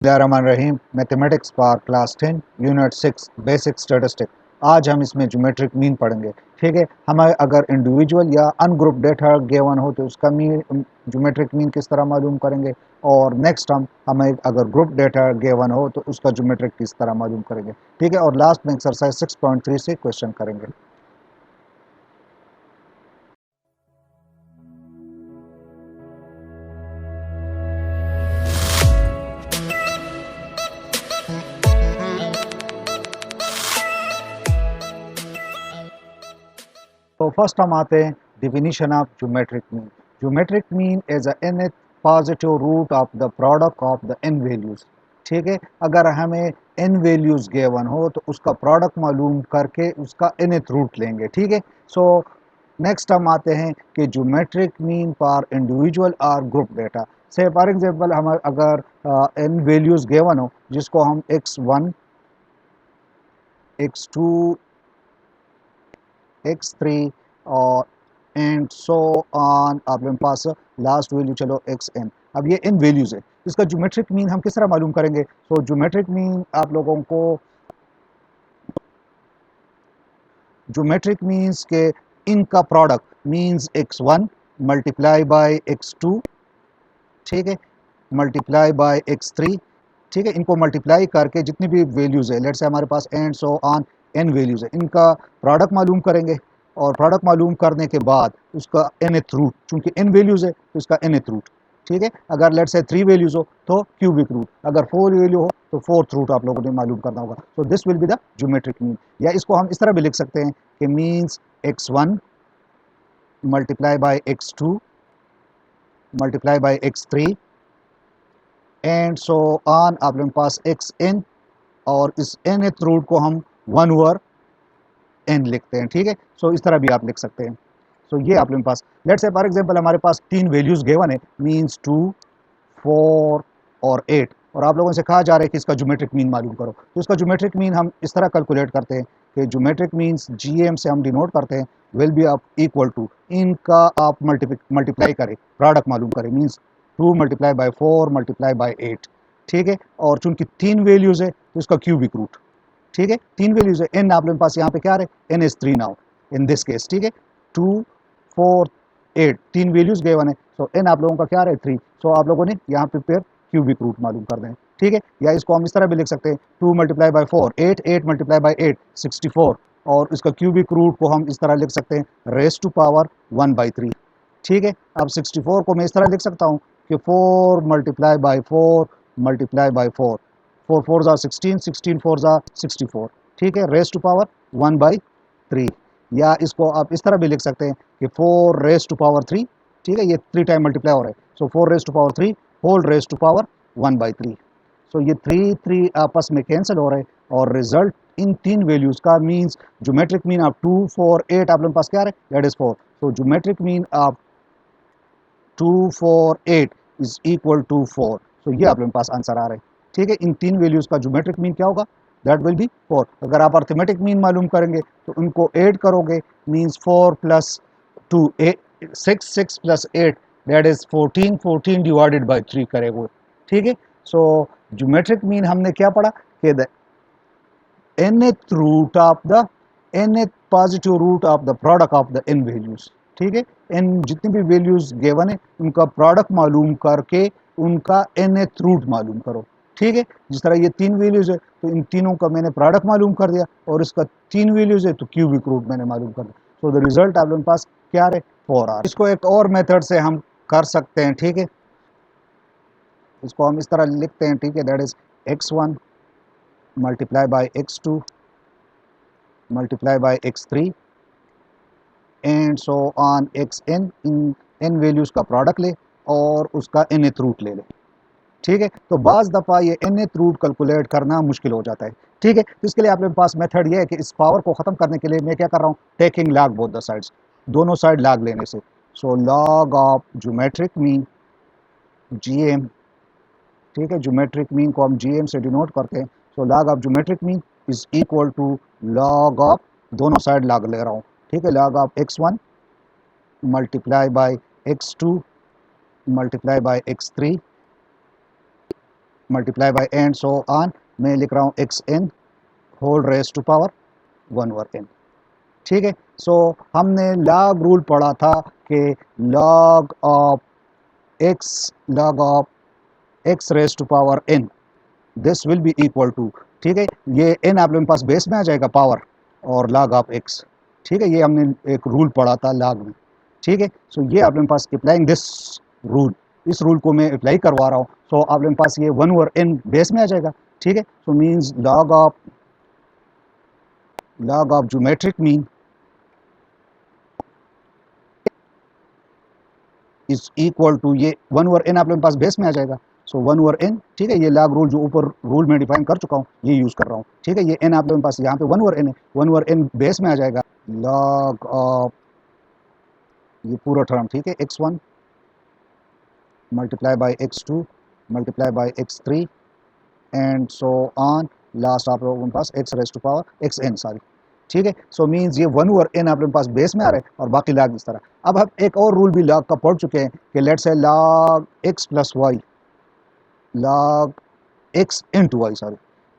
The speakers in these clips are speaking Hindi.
रहीम मैथमेटिक्स पार क्लास 10 यूनिट 6 बेसिक स्टैटिस्टिक। आज हम इसमें ज्योमेट्रिक मीन पढ़ेंगे। ठीक है, हमें अगर इंडिविजुअल या अनग्रुप डेटा गिवन हो तो उसका मीन ज्योमेट्रिक मीन किस तरह मालूम करेंगे, और नेक्स्ट हमें अगर ग्रुप डेटा गिवन हो तो उसका ज्योमेट्रिक किस तरह मालूम करेंगे। ठीक है, और लास्ट में एक्सरसाइज 6.3 से क्वेश्चन करेंगे। तो फर्स्ट हम आते हैं definition of geometric mean. Geometric mean is a nth positive root of the product of the n values. ठीक है, अगर हमें n वैल्यूज गिवन हो तो उसका प्रोडक्ट मालूम करके उसका nth रूट लेंगे। ठीक है, सो नेक्स्ट हम आते हैं कि ज्योमेट्रिक मीन फॉर इंडिविजुअल और ग्रुप डेटा। से फॉर एग्जांपल हम अगर n वैल्यूज गिवन हो जिसको हम x1 x2 x3 और एंड सो ऑन, आप लोगों के पास लास्ट वैल्यू चलो xn। अब ये इन वैल्यूज है, इसका ज्योमेट्रिक मीन हम किस तरह मालूम करेंगे। तो ज्योमेट्रिक मीन आप लोगों को ज्योमेट्रिक मीन्स के इनका product means x1 multiply by x2, ठीक है, मल्टीप्लाई बाय x3। ठीक है, इनको मल्टीप्लाई करके जितनी भी वैल्यूज़ है, लेट से हमारे पास and so on n values है, इनका प्रोडक्ट मालूम करेंगे। और प्रोडक्ट मालूम करने के बाद उसका nth रूट, चूंकि n वैल्यूज़ है तो इसका nth रूट। ठीक है, अगर लेट से 3 वैल्यूज़ हो तो क्यूबिक रूट, अगर 4 वैल्यू हो तो फोर्थ रूट आप लोगों ने मालूम करना होगा। तो this will be the geometric mean. या इसको हम इस तरह भी लिख सकते हैं कि means x1 multiply by x2 multiply by x3 and so on, आप लोगों के पास xn, और इस nth रूट को हम 1 ओवर n लिखते हैं। ठीक है, सो इस तरह भी आप लिख सकते हैं। सो ये आप लोगों के पास लेट्स से फॉर एग्जांपल हमारे पास 3 वैल्यूज गिवन है, मींस 2 4 और 8, और आप लोगों से कहा जा रहा है कि इसका ज्योमेट्रिक मीन मालूम करो। तो इसका ज्योमेट्रिक मीन हम इस तरह कैलकुलेट करते हैं कि ज्योमेट्रिक मीन्स जीएम से हम डिनोट करते हैं, विल बी आप इक्वल टू, इनका आप मल्टीप्लाई करें, प्रोडक्ट मालूम करें, means 2 multiply by 4 multiply by 8। ठीक है, और चूंकि 3 वैल्यूज है तो इसका क्यूबिक रूट। ठीक है, 3 वैल्यूज है, एन आप लोगों के पास यहाँ पे क्या है, n is 3 now in this case. ठीक है, 2 4 8 3 वैल्यूज गिवन है, सो एन आप लोगों का क्या है 3। सो आप लोगों ने यहाँ पे फिर क्यूबिक रूट मालूम कर दें। ठीक है, या इसको हम इस तरह भी लिख सकते हैं, 2 मल्टीप्लाई बाय 4 8 8 मल्टीप्लाई बाय 8 64, और इसका क्यूबिक रूट को हम इस तरह लिख सकते हैं रेस टू पावर 1/3। ठीक है, अब 64 को मैं इस तरह लिख सकता हूँ कि 4 मल्टीप्लाई बाय 4 मल्टीप्लाई बाय 4, 4 4 ज़ा 16 16 4 ज़ा 64। ठीक है, रेस टू पावर 1/3। या इसको आप इस तरह भी लिख सकते हैं कि 4 रेस टू पावर 3। ठीक है, ये 3 टाइम मल्टीप्लाई हो रहा है, so 4 raise to power 3 whole raise to power 1/3। So ये 3 3 आपस में कैंसिल हो रहे हैं, और रिजल्ट इन 3 वैल्यूज का मीन्स ज्योमेट्रिक मीन ऑफ 2 4 8 आप लोगों के पास क्या है, that is 4। So geometric mean of 2 4 8 is equal to 4। So ये आप लोगों के पास आंसर आ रहा है। ठीक है, इन 3 वैल्यूज का ज्योमेट्रिक मीन क्या होगा, दैट विल बी 4। अगर आप अर्थमेटिक मीन मालूम करेंगे तो उनको ऐड करोगे, means 4 plus 2 6 6 plus 8 that is 14 14 divided by 3 करेंगे। ठीक है, सो ज्योमेट्रिक मीन हमने क्या पढ़ा कि the nth root of the nth positive root of the product of the n values। ठीक है, n जितनी भी वैल्यूज गिवन है उनका प्रोडक्ट मालूम करके उनका nth रूट मालूम करो। ठीक है, जिस तरह ये 3 वैल्यूज है तो इन तीनों का मैंने प्रोडक्ट मालूम कर दिया, और इसका 3 वैल्यूज है तो क्यूबिक रूट मैंने मालूम कर दिया। सो द रिजल्ट आप लोगों के पास क्या है, 4 r। इसको एक और मेथड से हम कर सकते हैं। ठीक है, इसको हम इस तरह लिखते हैं। ठीक है, that is x1 multiply by x2 multiply by x3 and so on xn, in n values का प्रोडक्ट ले और उसका nth रूट ले ले। ठीक है, तो बाज़ दफ़ा ये nth रूट कैलकुलेट करना मुश्किल हो जाता है। ठीक है, तो इसके लिए आप लोगों के पास मेथड ये है कि इस पावर को ख़त्म करने के लिए मैं क्या कर रहा हूँ, taking log both the sides, दोनों साइड लॉग लेने से। सो log of geometric mean GM. ठीक है, ज्योमेट्रिक मीन को हम जीएम से डिनोट करते हैं। So log of geometric mean is equal to log of, दोनों साइड लॉग ले रहा हूँ। ठीक है, log of x1 multiply by x2 multiply by x3 multiply by and so on, मैं लिख रहा हूँ x n whole raise to power 1 over n. ठीक है, सो हमने लॉग रूल पढ़ा था कि log of x raise to power n this will be equal to, ठीक है, ये एन आप लोगों के पास बेस में आ जाएगा पावर और log ऑफ एक्स। ठीक है, ये हमने एक रूल पढ़ा था log में। ठीक है, सो ये आप लोगों के पास अप्लाइंग दिस रूल, इस रूल को मैं अप्लाई करवा रहा हूँ, सो आप लोगों के पास ये 1 ओवर एन बेस में आ जाएगा। ठीक है, so means log of geometric mean is equal to, ये 1 ओवर एन आप लोगों के पास बेस में आ जाएगा, सो 1 ओवर एन। ठीक है, ये log रूल जो ऊपर रूल में डिफाइन कर चुका हूँ ये यूज़ कर रहा हूँ। ठीक है, ये एन आप लोगों के पास यहाँ पे 1 ओवर एन है, 1 ओवर एन बेस में आ जाएगा log ऑफ ये पूरा टर्म, ठीक है, x1 multiply by x2 multiply by x3 and so on, last आप लोगों के पास x raise to power xn sorry. ठीक है, सो मीन्स ये 1 ओवर n आप लोगों के पास बेस में आ रहा है और बाकी log इस तरह। अब हम एक और रूल भी log का पढ़ चुके हैं कि let's say log x plus y, log x into y sorry,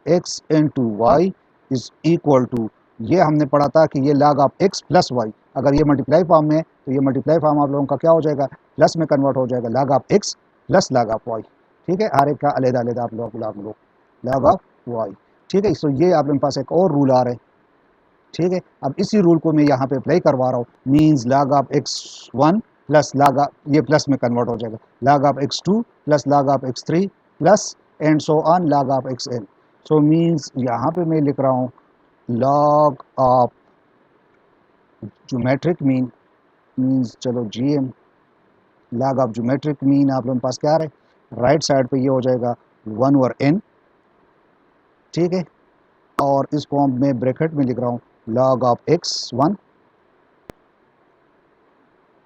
x into y is equal to, ये हमने पढ़ा था कि ये log of x plus y, अगर ये मल्टीप्लाई फॉर्म में है तो ये मल्टीप्लाई फॉर्म आप लोगों का क्या हो जाएगा, प्लस में कन्वर्ट हो जाएगा, log of x plus log of y. ठीक है, हर एक का अलग अलग आप लोग log ऑफ वाई। ठीक है, सो ये आप लोगों के पास एक और रूल आ रहा है। ठीक है, अब इसी रूल को मैं यहाँ पे अप्लाई करवा रहा हूँ, means log of x1 plus log of, ये प्लस में कन्वर्ट हो जाएगा, log of x2 plus log of x3 plus and so on log of xn। So means यहाँ पे मैं लिख रहा हूँ log of geometric mean means, चलो gm, log of geometric mean आप लोगों के पास क्या आ रहा है, राइट साइड पे ये हो जाएगा 1 ओवर n। ठीक है, और इसको मैं ब्रैकेट में लिख रहा हूँ log ऑफ x1।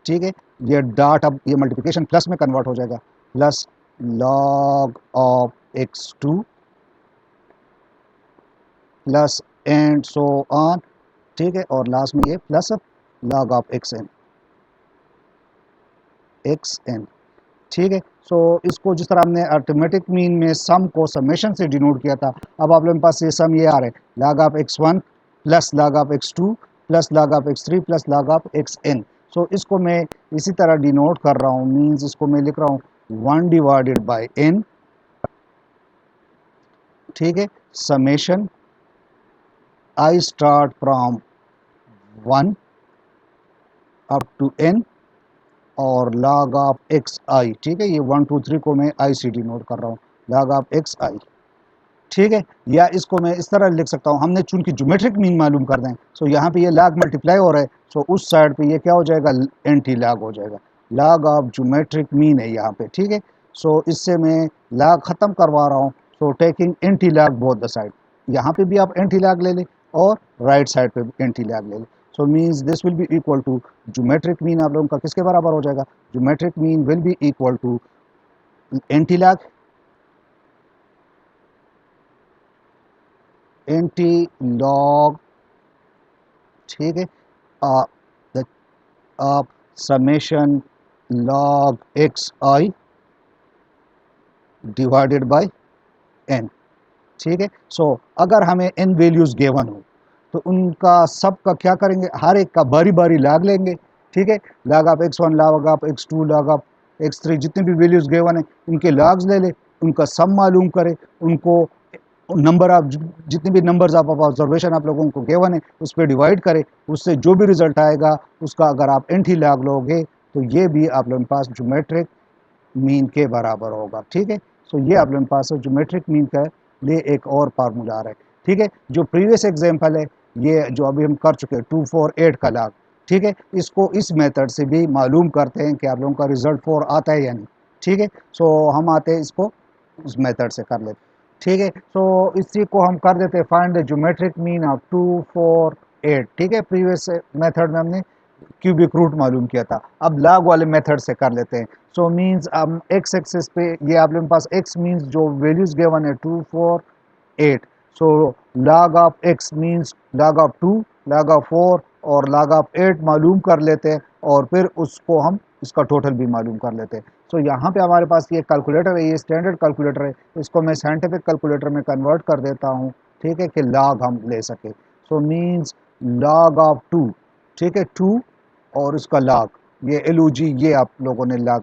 ठीक है, ये डॉट अब ये मल्टीप्लिकेशन प्लस में कन्वर्ट हो जाएगा, plus log of x2 plus and so on. ठीक है, और लास्ट में ये प्लस log ऑफ xn। ठीक है, सो इसको जिस तरह हमने अर्थमेटिक मीन में सम को समेशन से डिनोट किया था, अब आप लोगों के पास ये सम ये आ रहा है log of x1 plus log of x2 plus log of x3 plus log of xn। सो इसको मैं इसी तरह डिनोट कर रहा हूँ, मीन्स इसको मैं लिख रहा हूँ 1 डिवाइडेड बाई n। ठीक है, summation i start from 1 up to n और log ऑफ एक्स आई। ठीक है, ये 1 2 3 को मैं आई सी डिनोट कर रहा हूँ, log ऑफ एक्स आई। ठीक है, या इसको मैं इस तरह लिख सकता हूँ, हमने चूंकि ज्योमेट्रिक मीन मालूम कर दें, सो यहाँ पे ये log मल्टीप्लाई हो रहा है, सो उस साइड पे ये क्या हो जाएगा, एंटी log हो जाएगा, log ऑफ ज्योमेट्रिक मीन है यहाँ पे। ठीक है, सो इससे मैं log ख़त्म करवा रहा हूँ, so taking anti log both the side, यहाँ पे भी आप एंटी log ले लें और राइट साइड पे भी एंटी log ले लें। So means this will be equal to, geometric mean आप लोगों का किसके बराबर हो जाएगा, geometric mean will be equal to anti log। ठीक है, the summation log x i divided by n। ठीक है, सो अगर हमें n वैल्यूज गिवन हो तो उनका सब का क्या करेंगे, हर एक का बारी बारी log लेंगे। ठीक है, log of x1 log of x2 log of x3 जितने भी वैल्यूज गिवन है उनके लॉग्स ले ले, उनका सम मालूम करे, उनको नंबर ऑफ जितने भी नंबर्स ऑफ ऑब्जर्वेशन आप लोगों को गिवन है उस पर डिवाइड करें, उससे जो भी रिजल्ट आएगा उसका अगर आप एंटी log लोगे तो ये भी आप लोगों के पास ज्योमेट्रिक मीन के बराबर होगा। ठीक है, सो ये आप लोगों के पास ज्योमेट्रिक मीन का लिए एक और फार्मूला आ रहा है। ठीक है, जो प्रीवियस एग्जांपल है ये जो अभी हम कर चुके हैं 2 4 8 का log। ठीक है, इसको इस मेथड से भी मालूम करते हैं कि आप लोगों का रिजल्ट 4 आता है या नहीं। ठीक है, सो हम आते हैं इसको उस मेथड से कर लेते। ठीक है, सो इसी को हम कर देते हैं find the geometric mean of 2 4 8। ठीक है, प्रीवियस मेथड में हमने क्यूबिक रूट मालूम किया था, अब log वाले मेथड से कर लेते हैं। सो मीन्स हम एक्स एक्सिस पे ये आप लोगों के पास x मीन्स जो वैल्यूज गिवन है 2 4 8, सो log of x means log of 2 log of 4 और log ऑफ 8 मालूम कर लेते हैं और फिर उसको हम इसका टोटल भी मालूम कर लेते हैं। सो यहाँ पे हमारे पास ये कैलकुलेटर है, ये स्टैंडर्ड कैलकुलेटर है, इसको मैं साइंटिफिक कैलकुलेटर में कन्वर्ट कर देता हूँ, ठीक है, कि लॉग हम ले सके। सो मीन्स लॉग ऑफ 2, ठीक है, 2 और उसका लॉग, ये LOG, ये आप लोगों ने लॉग,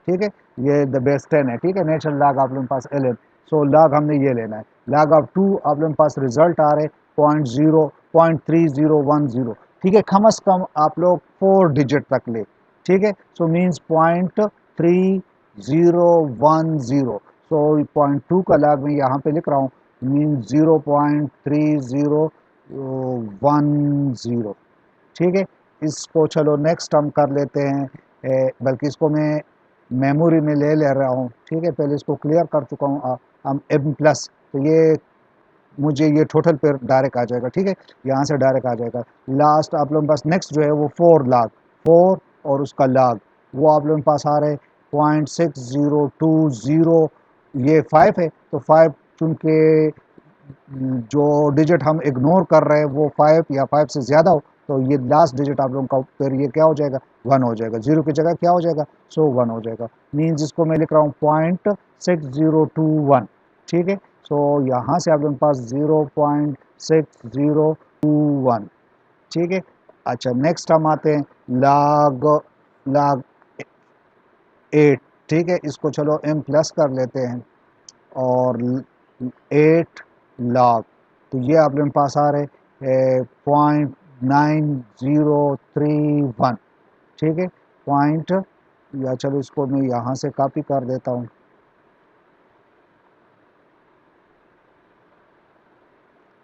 ठीक है, ये द बेस 10 है, ठीक है, नेचुरल लॉग आप लोगों के पास 11। सो लॉग हमने ये लेना है, लॉग ऑफ 2 आप लोगों के पास रिजल्ट आ रहे 0.3010, ठीक है, कम अज़ कम आप लोग 4 डिजिट तक ले, ठीक है। So means 0.3010। सो 0.2 का लॉग मैं यहाँ पे लिख रहा हूँ, मीन्स 0.3010, ठीक है। इसको चलो नेक्स्ट हम कर लेते हैं, बल्कि इसको मैं मेमोरी में ले रहा हूँ, ठीक है, पहले इसको क्लियर कर चुका हूँ। हम M प्लस, तो ये मुझे ये टोटल पे डायरेक्ट आ जाएगा, ठीक है, यहाँ से डायरेक्ट आ जाएगा। लास्ट आप लोगों के पास नेक्स्ट जो है वो 4 लाख, 4 और उसका लाख, वो आप लोगों के पास आ रहे 0.6020, ये 5 है, तो 5 चूँकि जो डिजिट हम इग्नोर कर रहे हैं वो 5 या 5 से ज़्यादा हो, तो ये लास्ट डिजिट आप लोगों का फिर ये क्या हो जाएगा, 1 हो जाएगा, 0 की जगह क्या हो जाएगा, सो 1 हो जाएगा। मीन्स इसको मैं लिख रहा हूँ 0.6021, ठीक है। सो यहाँ से आप लोगों के पास 0.6021, ठीक है। अच्छा, नेक्स्ट हम आते हैं लाग लाग 8, ठीक है, इसको चलो M प्लस कर लेते हैं, और 8 लाख, तो ये आप लोगों के पास आ रहे 0.9031, ठीक है, पॉइंट, या चलो इसको मैं यहाँ से कॉपी कर देता हूँ,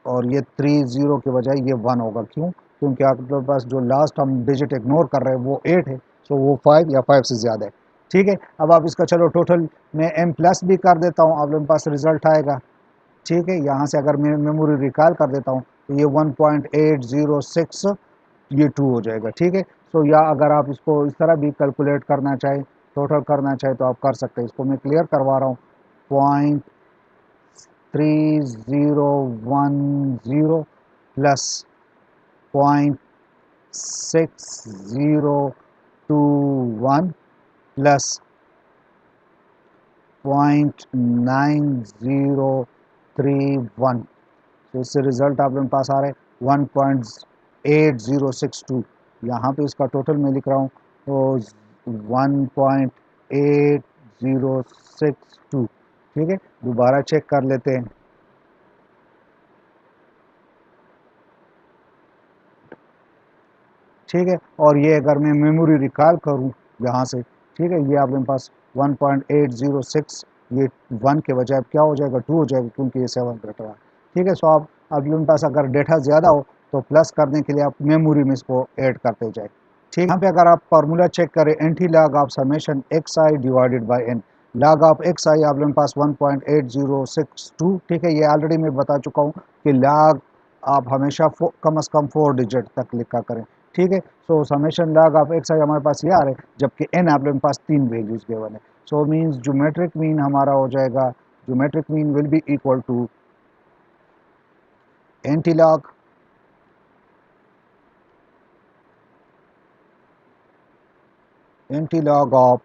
और ये 30 के बजाय ये 1 होगा, क्यों, क्योंकि आपके पास जो लास्ट हम डिजिट इग्नोर कर रहे हैं वो 8 है, सो वो 5 या 5 से ज़्यादा है, ठीक है। अब आप इसका चलो टोटल मैं M प्लस भी कर देता हूँ, आप लोगों के पास रिजल्ट आएगा, ठीक है। यहाँ से अगर मैं मेमोरी रिकॉल कर देता हूँ तो ये 1.806 ये 2 हो जाएगा, ठीक है। सो या अगर आप इसको इस तरह भी कैलकुलेट करना चाहें, टोटल करना चाहें, तो आप कर सकते हैं। इसको मैं क्लियर करवा रहा हूँ, 0.3010 प्लस 0.6021 प्लस 0.9031, तो इससे रिज़ल्ट आप लोगों के पास आ रहे 1.8062। यहाँ पे इसका टोटल मैं लिख रहा हूँ तो 1.8062, ठीक है। दोबारा चेक कर लेते हैं, ठीक है, और ये अगर मैं मेमोरी रिकॉल करूँ यहाँ से, ठीक है, ये आप लोगों के पास 1.806, ये 1 के बजाय क्या हो जाएगा, 2 हो जाएगा, क्योंकि ये 7 बैठा हुआ है, ठीक है। सो आप लोगों के पास अगर डेटा ज़्यादा हो तो प्लस करने के लिए आप मेमोरी में इसको ऐड करते जाए, ठीक। यहाँ पे अगर आप फार्मूला चेक करें, anti log of summation x i divided by n, log of x i आप लोगों के पास 1.8062, ठीक है, ये ऑलरेडी मैं बता चुका हूँ कि लॉग आप हमेशा कम अज़ कम 4 डिजिट तक लिखा करें, ठीक है। So summation log of x i हमारे पास ये आ रहे हैं, जबकि एन आप लोगों के पास 3 वैल्यूज़ गिवन है। सो मीन्स ज्योमेट्रिक मीन हमारा हो जाएगा, geometric mean will be equal to anti log of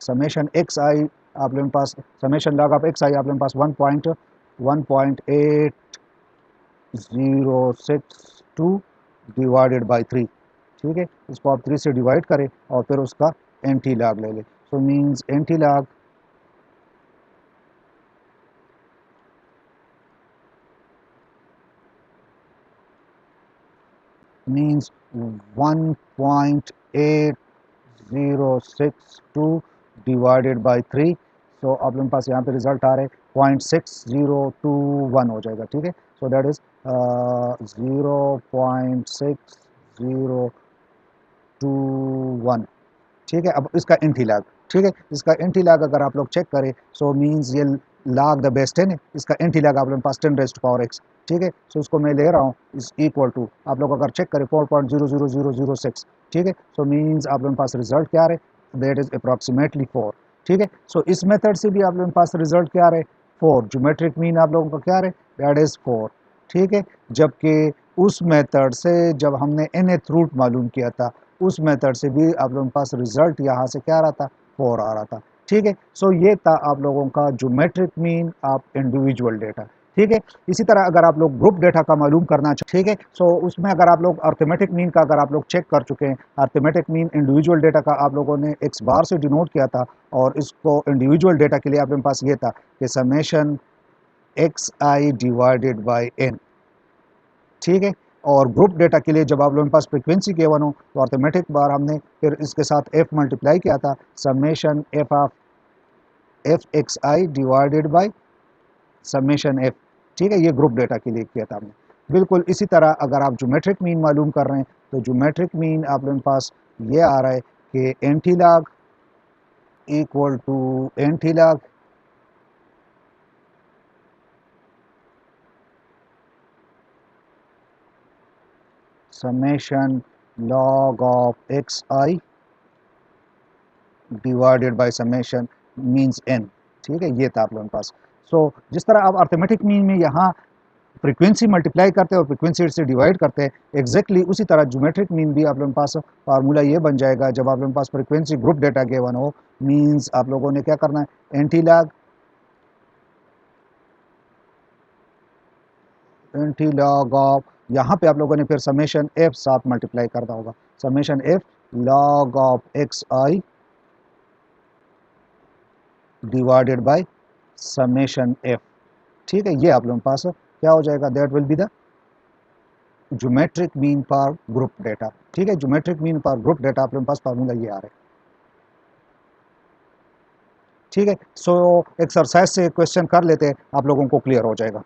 summation x i आप लोगों के पास, summation log of x i आप लोगों के पास 1.8062 डिवाइडेड बाई 3, ठीक है। इसको आप 3 से डिवाइड करें और फिर उसका एंटी लॉग ले लें। So means anti log means 1.8062 divided by 3। सो आप लोगों के पास यहाँ पे रिजल्ट आ रहे 0.6021 हो जाएगा, ठीक है। सो दैट इज़ 0.6021, ठीक है। अब इसका एंटी लॉग, ठीक है, इसका एंटी लॉग अगर आप लोग चेक करें, सो मीन्स ये लॉग द बेस 10 है, इसका एंटी लॉग आप लोगों के पास 10 रेज़ टू पावर x, ठीक है। सो इसको मैं ले रहा हूँ इज इक्वल टू, आप लोग अगर चेक करें 4.00006, ठीक है। सो मीन्स आप लोगों के पास रिजल्ट क्या आ रहे, दैट इज अप्रॉक्सीमेटली 4, ठीक है। सो इस मेथड से भी आप लोगों के पास रिजल्ट क्या आ रहे 4, ज्योमेट्रिक मीन आप लोगों का क्या आ रहे, दैट इज़ 4, ठीक है। जबकि उस मेथड से जब हमने nth रूट मालूम किया था, उस मेथड से भी आप लोगों के पास रिजल्ट यहाँ से क्या आ रहा था 4 आ रहा था। ठीक है, सो ये था आप लोगों का geometric mean of individual data. ठीक है, इसी तरह अगर आप लोग ग्रुप डेटा का मालूम करना चाहें, ठीक है, सो उसमें अगर आप लोग अर्थमेटिक मीन का अगर आप लोग चेक कर चुके हैं, अर्थमेटिक मीन इंडिविजुअल डेटा का आप लोगों ने एक्स बार से डिनोट किया था, और इसको इंडिविजुअल डेटा के लिए आपके पास ये था कि summation x i divided by n. ठीक है, और ग्रुप डेटा के लिए जब आप लोगों के पास फ्रीक्वेंसी गिवन हो तो अर्थमेटिक बार हमने फिर इसके साथ एफ मल्टीप्लाई किया था, summation F of F x i divided by summation F. ठीक है, ये ग्रुप डेटा के लिए किया था हमने। बिल्कुल इसी तरह अगर आप ज्योमेट्रिक मीन मालूम कर रहे हैं तो ज्योमेट्रिक मीन आप लोगों के पास ये आ रहा है कि anti log equal to anti log summation log of x i divided by summation means n. ठीक है, ये था आप लोगों के पास। सो जिस तरह आप अर्थमेटिक मीन में यहाँ फ्रीक्वेंसी मल्टीप्लाई करते हैं और फ्रीक्वेंसी से डिवाइड करते हैं, एग्जैक्टली उसी तरह ज्योमेट्रिक मीन भी आप लोगों के पास फार्मूला ये बन जाएगा जब आप लोगों के पास फ्रीक्वेंसी ग्रुप डेटा गिवन हो। मीन्स आप लोगों ने क्या करना है, एंटी लॉग ऑफ, यहाँ पे आप लोगों ने फिर समेशन एफ साथ मल्टीप्लाई करना होगा, summation F log of x i divided by summation F. ठीक है, ये आप लोगों के पास क्या हो जाएगा, that will be the geometric mean पर ग्रुप डेटा। ठीक है, ज्योमेट्रिक मीन पर ग्रुप डेटा आप लोगों के पास फार्मूला ये आ रहा है। ठीक है, सो एक्सरसाइज से क्वेश्चन कर लेते हैं, आप लोगों को क्लियर हो जाएगा।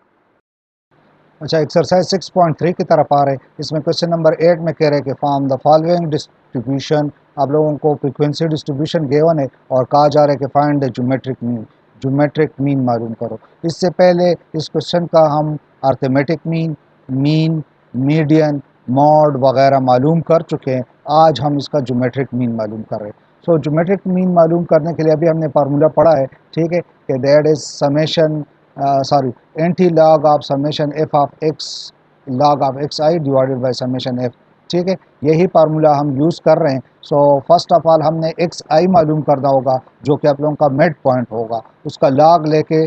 अच्छा, एक्सरसाइज 6.3 की तरफ आ रहे हैं। इसमें क्वेश्चन नंबर 8 में कह रहे हैं कि फॉर्म द फॉलोइंग डिस्ट्रीब्यूशन। आप लोगों को फ्रीक्वेंसी डिस्ट्रीब्यूशन गिवन है और कहा जा रहा है कि find the geometric mean, geometric mean मालूम करो। इससे पहले इस क्वेश्चन का हम arithmetic mean, mean, median, mod वगैरह मालूम कर चुके हैं। आज हम इसका ज्योमेट्रिक मीन मालूम कर रहे हैं। सो ज्योमेट्रिक मीन मालूम करने के लिए अभी हमने फार्मूला पढ़ा है, ठीक है, कि that is summation sorry anti log of summation F of x log of x i divided by summation F. ठीक है, यही फार्मूला हम यूज़ कर रहे हैं। सो फर्स्ट ऑफ ऑल हमने एक्स आई मालूम करना होगा जो कि आप लोगों का मिड पॉइंट होगा, उसका लॉग लेके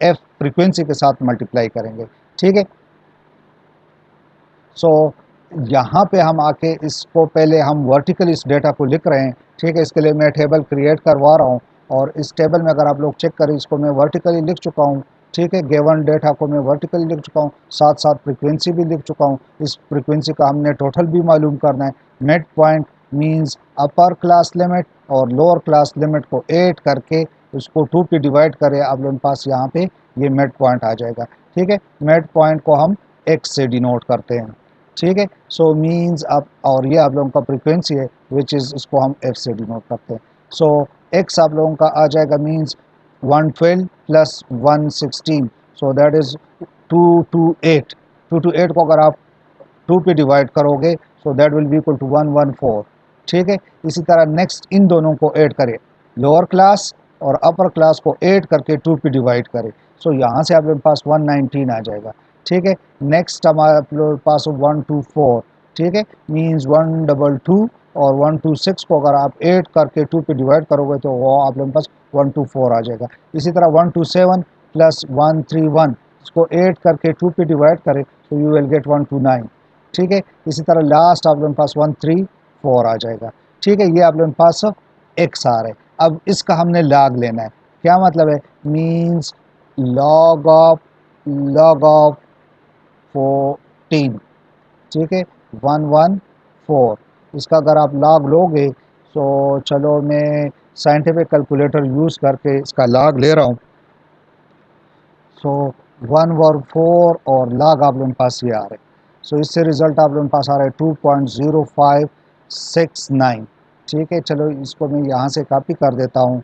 एफ फ्रीक्वेंसी के साथ मल्टीप्लाई करेंगे। ठीक है, सो यहाँ पे हम आके इसको पहले हम वर्टिकल इस डेटा को लिख रहे हैं। ठीक है, इसके लिए मैं टेबल क्रिएट करवा रहा हूँ, और इस टेबल में अगर आप लोग चेक करें, इसको मैं वर्टिकली लिख चुका हूँ। ठीक है, गिवन डेटा को मैं वर्टिकली लिख चुका हूँ, साथ साथ फ्रीक्वेंसी भी लिख चुका हूँ। इस फ्रीक्वेंसी का हमने टोटल भी मालूम करना है। Mid point means upper class limit और लोअर क्लास लिमिट को ऐड करके उसको 2 पे डिवाइड करें, आप लोगों के पास यहाँ पे ये मिड पॉइंट आ जाएगा। ठीक है, मिड पॉइंट को हम एक्स से डिनोट करते हैं। ठीक है, सो मीन्स अब, और ये आप लोगों का फ्रीक्वेंसी है विच इज़, इसको हम एफ से डिनोट करते हैं। सो एक्स आप लोगों का आ जाएगा means 112 plus 116, so that is 228। 228 को अगर आप 2 पे डिवाइड करोगे so that will be equal to 114। ठीक है, इसी तरह नेक्स्ट इन दोनों को ऐड करें, लोअर क्लास और अपर क्लास को ऐड करके 2 पे डिवाइड करें, सो यहाँ से आप लोगों के पास 119 आ जाएगा। ठीक है, नेक्स्ट हमारे पास 124। ठीक है, मीन्स 122 और 126 को अगर आप ऐड करके 2 पे डिवाइड करोगे तो वो आप लोगों के पास 124 आ जाएगा। इसी तरह 127 प्लस 131 इसको ऐड करके 2 पे डिवाइड करें तो यू विल गेट 129। ठीक है, इसी तरह लास्ट आप लोगों के पास 134 आ जाएगा। ठीक है, ये आप लोगों के पास एक्स आ रहा है। अब इसका हमने लॉग लेना है। क्या मतलब है, मीन्स लॉग ऑफ 14। ठीक है, 114, इसका अगर आप लॉग लोगे तो चलो मैं साइंटिफिक कैलकुलेटर यूज़ करके इसका लॉग ले रहा हूँ। सो 114 और लॉग आप लोगों के पास ये आ रहे हैं। सो इससे रिज़ल्ट आप लोगों के पास आ रहा है 2.0569। ठीक है, चलो इसको मैं यहाँ से कॉपी कर देता हूँ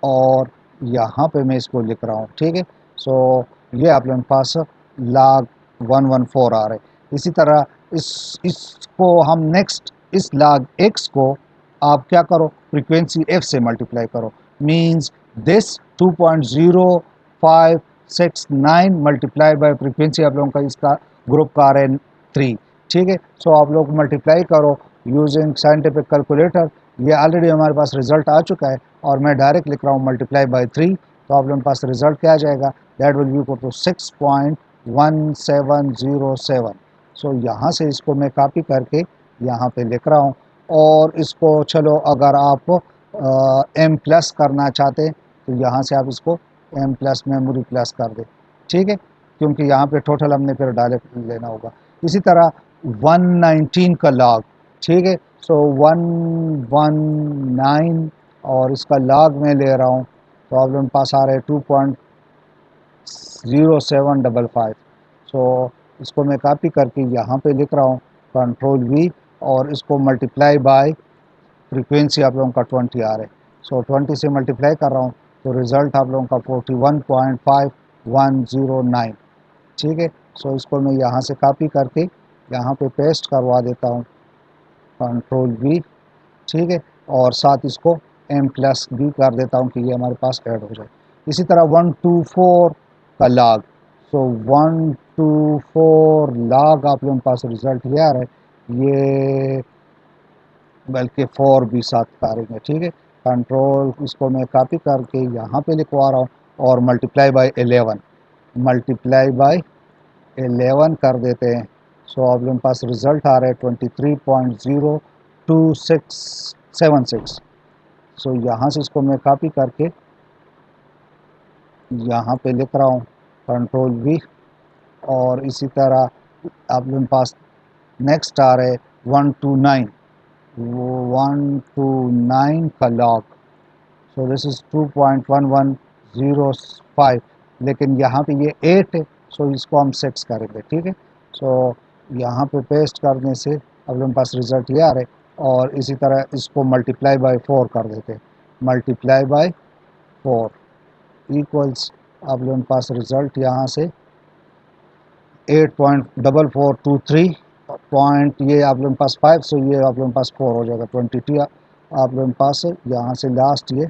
और यहाँ पे मैं इसको लिख रहा हूँ। ठीक है, सो ये आप लोगों के पास लॉग 114 आ रहे हैं। इसी तरह इसको हम नेक्स्ट इस लॉग एक्स को आप क्या करो, फ्रीक्वेंसी एफ से मल्टीप्लाई करो। Means this 2.0569 multiply by frequency आप लोगों का इसका ग्रुप का आ रहा है 3। ठीक है, सो आप लोग मल्टीप्लाई करो यूजिंग साइंटिफिक कैलकुलेटर ये ऑलरेडी हमारे पास रिजल्ट आ चुका है और मैं डायरेक्ट लिख रहा हूँ मल्टीप्लाई बाय 3, तो आप लोगों के पास रिजल्ट क्या आ जाएगा, that will be equal to 6.1707। So यहाँ से इसको मैं कॉपी करके यहाँ पे लिख रहा हूँ। और इसको चलो अगर आप एम प्लस करना चाहते तो यहाँ से आप इसको एम प्लस मेमोरी प्लस कर दें, ठीक है, क्योंकि यहाँ पे टोटल हमने फिर डायरेक्ट लेना होगा। इसी तरह 119 का लॉग, ठीक है, सो 119 और इसका लॉग मैं ले रहा हूँ, तो आप लोगों के पास आ रहे हैं 2.0755। सो इसको मैं कॉपी करके यहाँ पे लिख रहा हूँ कंट्रोल वी, और इसको मल्टीप्लाई बाय फ्रीक्वेंसी आप लोगों का 20 आ रहा है, सो 20 से मल्टीप्लाई कर रहा हूँ तो रिज़ल्ट आप लोगों का 41.5109, ठीक है। सो इसको मैं यहाँ से कॉपी करके यहाँ पे पेस्ट करवा देता हूँ, कंट्रोल वी, ठीक है, और साथ इसको एम प्लस भी कर देता हूँ कि ये हमारे पास ऐड हो जाए। इसी तरह 124 का लॉग, सो 124 लॉग आप लोगों के पास रिज़ल्ट ये आ रहा है, ये बल्कि 4 भी साथ करेंगे, ठीक है। कंट्रोल इसको मैं कॉपी करके यहाँ पे लिखवा रहा हूँ और मल्टीप्लाई बाय 11, मल्टीप्लाई बाय 11 कर देते हैं। सो आप लोगों के पास रिज़ल्ट आ रहा है 23.02676। सो यहाँ से इसको मैं कॉपी करके यहाँ पे लिख रहा हूँ कंट्रोल वी, और इसी तरह आप लोगों के पास नेक्स्ट आ रहा है 129, वो 129 का लॉग, सो दिस इज़ 2.1105, लेकिन यहाँ पे ये 8 है, सो इसको हम 6 करेंगे, ठीक है। सो यहाँ पे पेस्ट करने से अब लोगों के पास रिज़ल्ट ये आ रहा है, और इसी तरह इसको मल्टीप्लाई बाय 4 कर देते हैं, मल्टीप्लाई बाय 4 इक्वल्स आप लोगों के पास रिज़ल्ट यहाँ से 8.4423 पॉइंट, ये आप लोगों के पास 5, सो ये आप लोगों के पास 4 हो जाएगा, 22 आप लोगों के पास यहाँ से लास्ट ये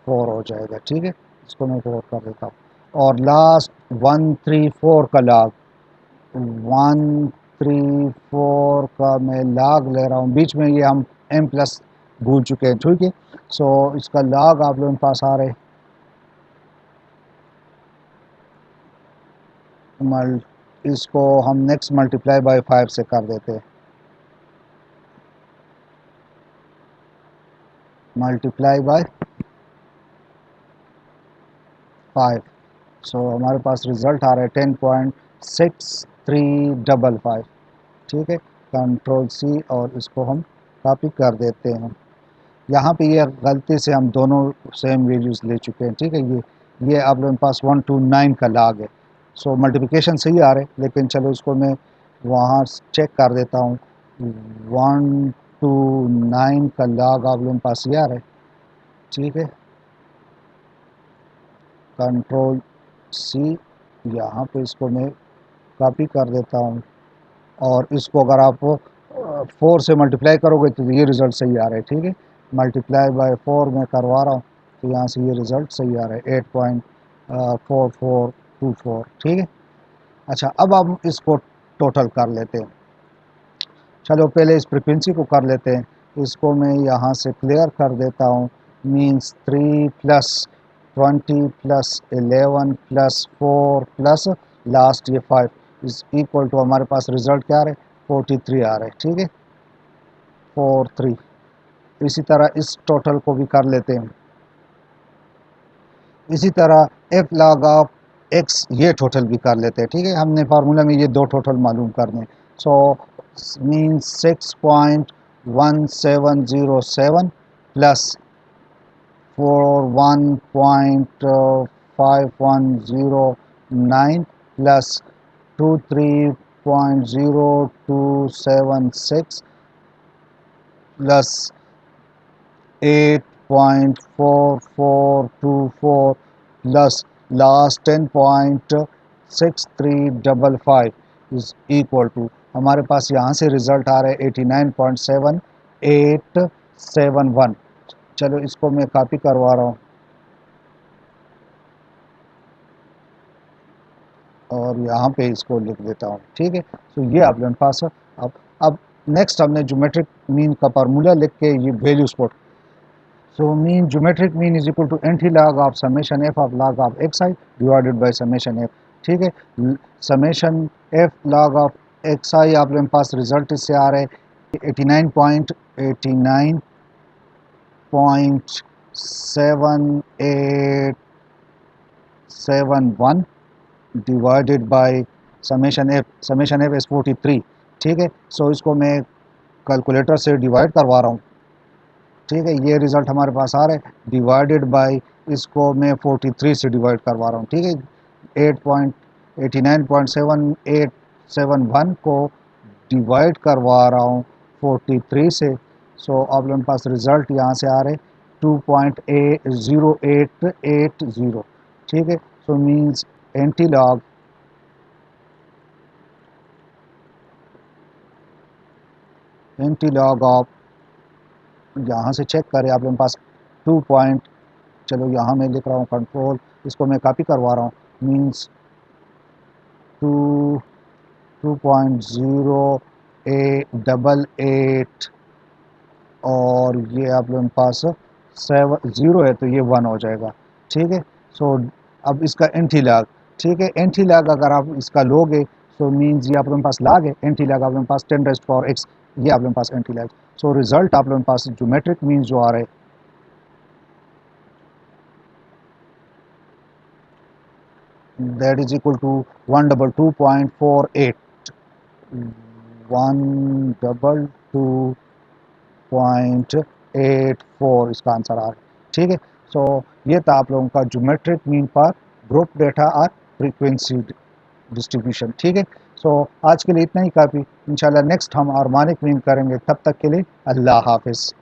4 हो जाएगा, ठीक है। इसको मैं 4 कर देता हूँ, और लास्ट 134 का लॉग, 134 का मैं लॉग ले रहा हूँ, बीच में ये हम एम प्लस भूल चुके हैं, ठीक है। सो इसका लॉग आप लोगों के पास आ रहे इसको हम नेक्स्ट मल्टीप्लाई बाय 5 से कर देते हैं, मल्टीप्लाई बाय 5, सो हमारे पास रिज़ल्ट आ रहा है 10.6355, ठीक है। कंट्रोल सी और इसको हम कॉपी कर देते हैं। यहाँ पे ये गलती से हम दोनों सेम वैल्यूज़ ले चुके हैं, ठीक है। ये आप लोगों के पास 129 का लॉग है, सो मल्टीप्लिकेशन सही आ रहा है, लेकिन चलो इसको मैं वहाँ चेक कर देता हूँ। 129 का लॉग आप लोगों के पास ये आ रहा है, ठीक है। कंट्रोल सी, यहाँ पे इसको मैं कॉपी कर देता हूँ, और इसको अगर आप 4 से मल्टीप्लाई करोगे तो ये रिज़ल्ट सही आ रहा है, ठीक है। मल्टीप्लाई बाय 4 में करवा रहा हूँ, तो यहाँ से ये रिज़ल्ट सही आ रहा है 8.4424, ठीक है। अच्छा, अब हम इसको टोटल कर लेते हैं। चलो पहले इस फ्रिक्वेंसी को कर लेते हैं, इसको मैं यहाँ से क्लियर कर देता हूँ। Means 3 plus 20 plus 11 plus 4 plus last ये 5 इज़ इक्वल टू हमारे पास रिज़ल्ट क्या आ रहा है, 43 आ रहा है, ठीक है, 43। इसी तरह इस टोटल को भी कर लेते हैं। इसी तरह एफ लॉग ऑफ एक्स ये टोटल भी कर लेते हैं, ठीक है। हमने फार्मूला में ये दो टोटल मालूम करने, so means 6.1707 plus 41.5109 plus 23.0276 plus 8.4424 plus last 10.6355 is equal to हमारे पास यहाँ से रिज़ल्ट आ रहा है 89.7871। चलो इसको मैं कॉपी करवा रहा हूँ, और यहाँ पे इसको लिख देता हूँ, ठीक है। तो ये आप लोगों के पास है। अब नेक्स्ट हमने ज्योमेट्रिक मीन का फार्मूला लिख के ये values put So mean geometric mean is equal to NT log of summation f of log of xi divided by summation f. ठीक है, summation f log of xi आप लोगों के पास रिजल्ट इससे आ रहे 89.7871 divided by summation F is 43. ठीक है, सो इसको मैं कैलकुलेटर से डिवाइड करवा रहा हूँ. ठीक है, ये रिज़ल्ट हमारे पास आ रहा है डिवाइडेड बाय, इसको मैं 43 से डिवाइड करवा रहा हूँ. ठीक है, 8.89.7871 को डिवाइड करवा रहा हूँ 43 से. सो आप लोगों के पास रिज़ल्ट यहाँ से आ रहे 2.0880. ठीक है, so means anti log of, यहाँ से चेक करें आप लोगों के पास 2 पॉइंट, चलो यहाँ मैं लिख रहा हूँ कंट्रोल, इसको मैं कॉपी करवा रहा हूँ, मीन्स 2.0888 और ये आप लोगों के पास 0 है तो ये 1 हो जाएगा. ठीक है, सो अब इसका एंटी लॉग. ठीक है, एंटी लॉग अगर आप इसका लोगे तो मीन्स ये आप लोगों के पास लॉग है, एंटी लॉग आप लोगों के पास 10⁻⁴x, ये आप लोगों के पास एंटी लॉग. सो रिजल्ट आप लोगों के पास ज्योमेट्रिक मीन्स जो आ रहे that is equal to 122.48, 122.84 इसका आंसर आ रहा है. ठीक है, सो ये था आप लोगों का ज्योमेट्रिक मीन पर ग्रुप डेटा और फ्रीक्वेंसी डिस्ट्रीब्यूशन. ठीक है, सो आज के लिए इतना ही काफ़ी. इंशाल्लाह नेक्स्ट हम हार्मोनिक मीन करेंगे. तब तक के लिए अल्लाह हाफिज़.